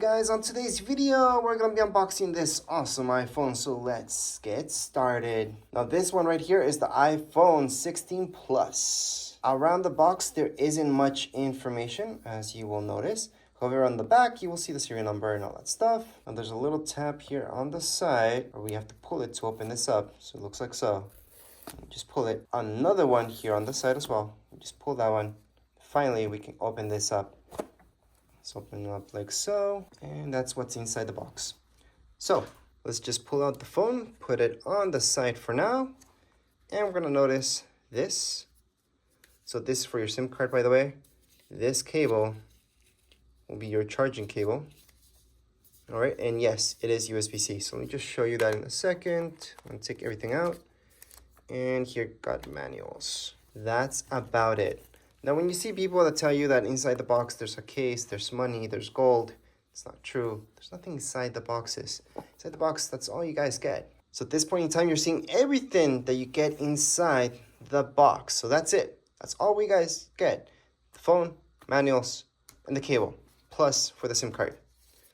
guys, on today's video, we're going to be unboxing this awesome iPhone, so let's get started. Now this one right here is the iPhone 16 Plus. Around the box, there isn't much information, as you will notice. However, on the back, you will see the serial number and all that stuff. And there's a little tab here on the side where we have to pull it to open this up. So it looks like so. Just pull it. Another one here on the side as well. Just pull that one. Finally, we can open this up. Let's open it up like so, and that's what's inside the box. So let's just pull out the phone, put it on the side for now, and we're gonna notice this. So this is for your SIM card, by the way. This cable will be your charging cable. All right, and yes, it is USB-C. So let me just show you that in a second. I'm gonna take everything out, and here got manuals. That's about it. Now, when you see people that tell you that inside the box there's a case, there's money, there's gold, it's not true. There's nothing inside the boxes. Inside the box, that's all you guys get. So at this point in time, you're seeing everything that you get inside the box. So that's it. That's all we guys get. The phone, manuals, and the cable, plus for the SIM card.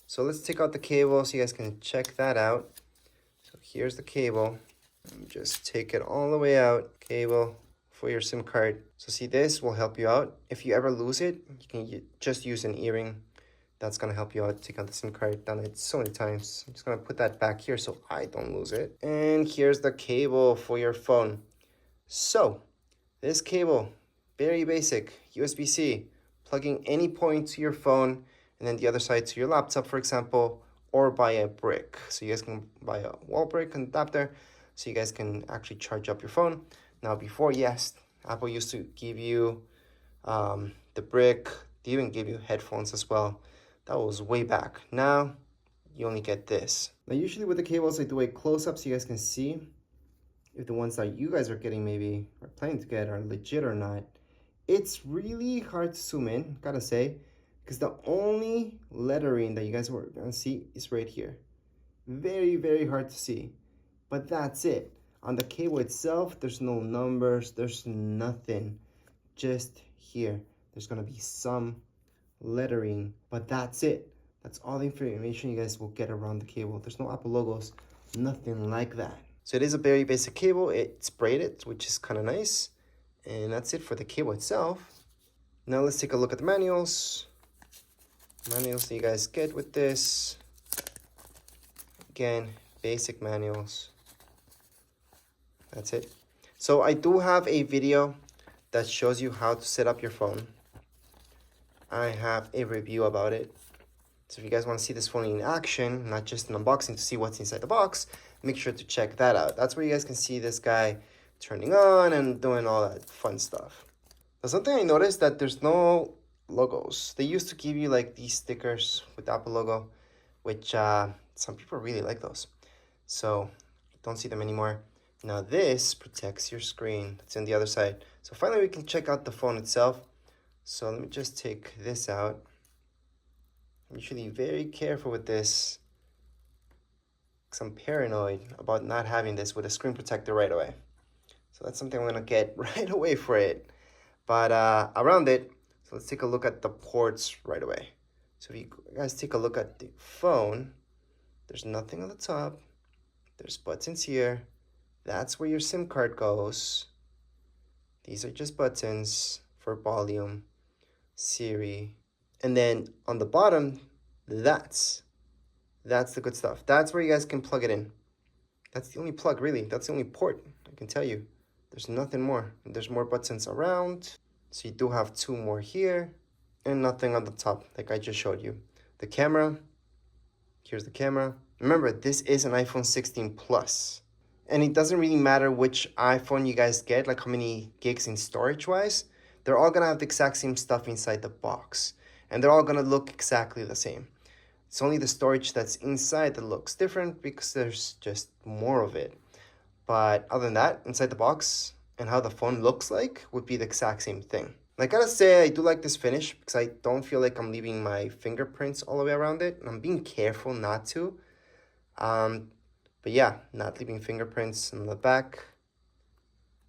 So let's take out the cable so you guys can check that out. So here's the cable. Just take it all the way out. Cable for your SIM card. So see, this will help you out. If you ever lose it, you can just use an earring. That's gonna help you out. Take out the SIM card. Done it so many times. I'm just gonna put that back here so I don't lose it. And here's the cable for your phone. So this cable, very basic, USB-C, plugging any point to your phone, and then the other side to your laptop, for example, or buy a brick. So you guys can buy a wall brick and adapter, so you guys can actually charge up your phone. Now before, yes, Apple used to give you the brick. They even give you headphones as well. That was way back. Now you only get this. Now usually with the cables, I do a close-up so you guys can see if the ones that you guys are getting maybe are planning to get are legit or not. It's really hard to zoom in, gotta say, because the only lettering that you guys are gonna see is right here. Very, very hard to see, but that's it. On the cable itself, there's no numbers, there's nothing. Just here, there's gonna be some lettering, but that's it. That's all the information you guys will get around the cable. There's no Apple logos, nothing like that. So it is a very basic cable. It's braided, which is kind of nice. And that's it for the cable itself. Now let's take a look at the manuals. Manuals that you guys get with this. Again, basic manuals. That's it. So I do have a video that shows you how to set up your phone. I have a review about it. So if you guys want to see this phone in action, not just an unboxing to see what's inside the box, make sure to check that out. That's where you guys can see this guy turning on and doing all that fun stuff. Now, something I noticed that there's no logos. They used to give you like these stickers with the Apple logo, which some people really like those. So don't see them anymore. Now this protects your screen. It's on the other side. So finally we can check out the phone itself. So let me just take this out. I'm usually very careful with this because I'm paranoid about not having this with a screen protector right away. So that's something I'm gonna get right away for it. But around it, so let's take a look at the ports right away. So if you guys take a look at the phone, there's nothing on the top. There's buttons here. That's where your SIM card goes. These are just buttons for volume, Siri. And then on the bottom, that's the good stuff. That's where you guys can plug it in. That's the only plug, really. That's the only port, I can tell you. There's nothing more. There's more buttons around. So you do have two more here and nothing on the top, like I just showed you. The camera, here's the camera. Remember, this is an iPhone 16 Plus. And it doesn't really matter which iPhone you guys get, like how many gigs in storage-wise. They're all gonna have the exact same stuff inside the box. And they're all gonna look exactly the same. It's only the storage that's inside that looks different because there's just more of it. But other than that, inside the box and how the phone looks like would be the exact same thing. And I gotta say, I do like this finish because I don't feel like I'm leaving my fingerprints all the way around it. And I'm being careful not to. But yeah, not leaving fingerprints on the back.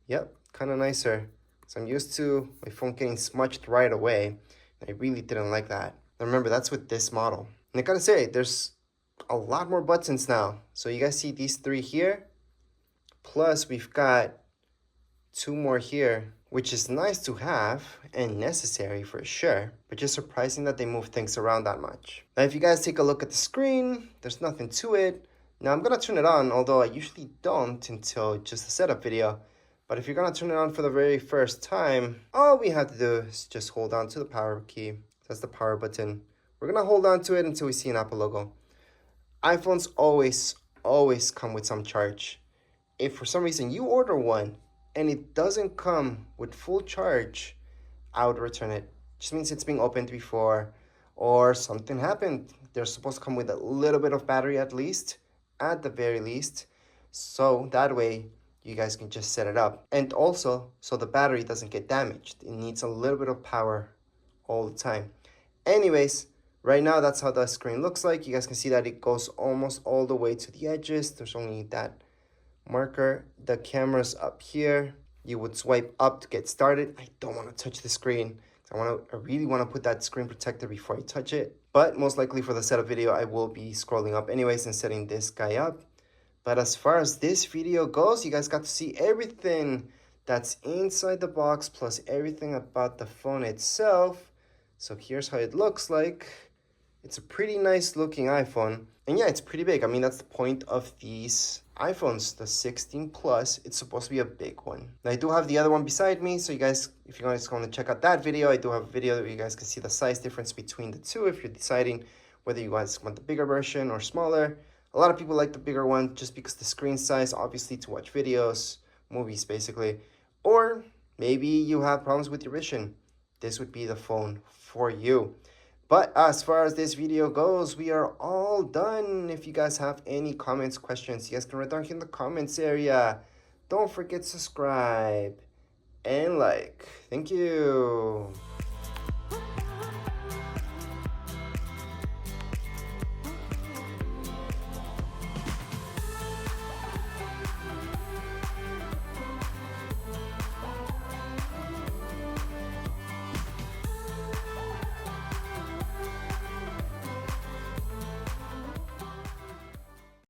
Yep, kind of nicer. So I'm used to my phone getting smudged right away. I really didn't like that. Now remember, that's with this model. And I gotta say, there's a lot more buttons now. So you guys see these 3 here, plus we've got 2 more here, which is nice to have and necessary for sure, but just surprising that they move things around that much. Now, if you guys take a look at the screen, there's nothing to it. Now, I'm gonna turn it on, although I usually don't until just the setup video. But if you're gonna turn it on for the very first time, all we have to do is just hold on to the power key. That's the power button. We're gonna hold on to it until we see an Apple logo. iPhones always come with some charge. If for some reason you order one and it doesn't come with full charge, I would return it. Just means it's being opened before or something happened. They're supposed to come with a little bit of battery at least, at the very least. So that way you guys can just set it up. And also, so the battery doesn't get damaged. It needs a little bit of power all the time. Anyways, right now that's how the screen looks like. You guys can see that it goes almost all the way to the edges. There's only that marker. The camera's up here. You would swipe up to get started. I don't want to touch the screen. I really want to put that screen protector before I touch it. But most likely for the setup video, I will be scrolling up anyways and setting this guy up. But as far as this video goes, you guys got to see everything that's inside the box plus everything about the phone itself. So here's how it looks like. It's a pretty nice looking iPhone. And yeah, it's pretty big. I mean, that's the point of these iPhones, the 16 Plus. It's supposed to be a big one. Now, I do have the other one beside me. So you guys, if you guys want to check out that video, I do have a video that you guys can see the size difference between the two if you're deciding whether you guys want the bigger version or smaller. A lot of people like the bigger one just because the screen size, obviously, to watch videos, movies, basically. Or maybe you have problems with your vision. This would be the phone for you. But as far as this video goes, we are all done. If you guys have any comments, questions, you guys can write down here in the comments area. Don't forget to subscribe and like. Thank you.